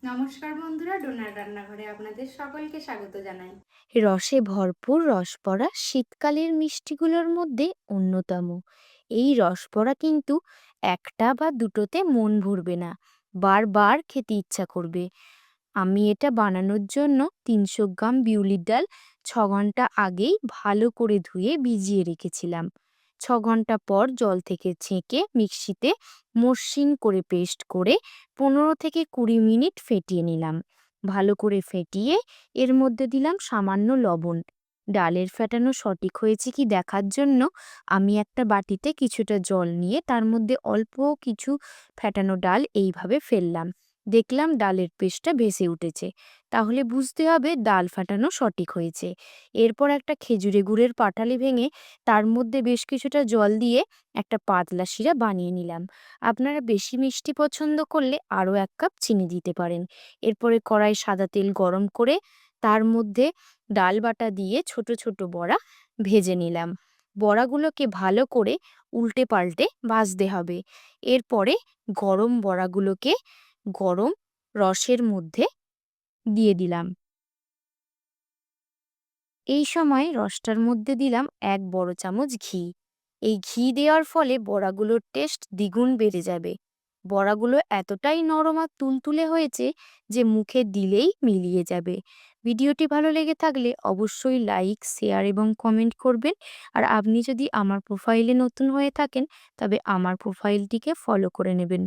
নমস্কার বন্ধুরা, ডোনার রান্নাঘরে আপনাদের সকলকে স্বাগত জানাই। রসে ভরপুর রসবড়া শীতকালের মিষ্টিগুলোর মধ্যে অন্যতম। এই রসবড়া কিন্তু একটা বা দুটোতে মন ভরবে না, বারবার খেতে ইচ্ছা করবে। আমি এটা বানানোর জন্য ৩০০ গ্রাম বিউলির ডাল ৬ ঘন্টা আগেই ভালো করে ধুয়ে ভিজিয়ে রেখেছিলাম। ৬ ঘন্টা পর জল থেকে ছেঁকে মিক্সিতে মসৃণ করে পেস্ট করে ১৫ থেকে ২০ মিনিট ফেটিয়ে নিলাম। ভালো করে ফেটিয়ে এর মধ্যে দিলাম সামান্য লবণ। ডালের ফেটানো সঠিক হয়েছে কি দেখার জন্য আমি একটা বাটিতে কিছুটা জল নিয়ে তার মধ্যে অল্প কিছু ফেটানো ডাল এইভাবে ফেললাম। দেখলাম ডালের পেস্টটা ভেসে উঠেছে, তাহলে বুঝতে হবে ডাল ফাটানো সঠিক হয়েছে। এরপর একটা খেজুরে গুড়ের পাটালি ভেঙে তার মধ্যে বেশ কিছুটা জল দিয়ে একটা পাতলা শিরা বানিয়ে নিলাম। আপনারা বেশি মিষ্টি পছন্দ করলে আরও ১ কাপ চিনি দিতে পারেন। এরপরে কড়াই সাদা তেল গরম করে তার মধ্যে ডাল বাটা দিয়ে ছোট ছোট বড়া ভেজে নিলাম। বড়াগুলোকে ভালো করে উল্টে পাল্টে ভাজতে হবে। এরপরে গরম বড়াগুলোকে গরম রসের মধ্যে দিয়ে দিলাম। এই সময় রসটার মধ্যে দিলাম ১ বড় চামচ ঘি। এই ঘি দেওয়ার ফলে বড়াগুলোর টেস্ট দ্বিগুণ বেড়ে যাবে। বড়াগুলো এতটাই নরম আর তুলতুলে হয়েছে যে মুখে দিলেই মিলিয়ে যাবে। ভিডিওটি ভালো লেগে থাকলে অবশ্যই লাইক, শেয়ার এবং কমেন্ট করবেন। আর আপনি যদি আমার প্রোফাইলে নতুন হয়ে থাকেন তবে আমার প্রোফাইলটিকে ফলো করে নেবেন।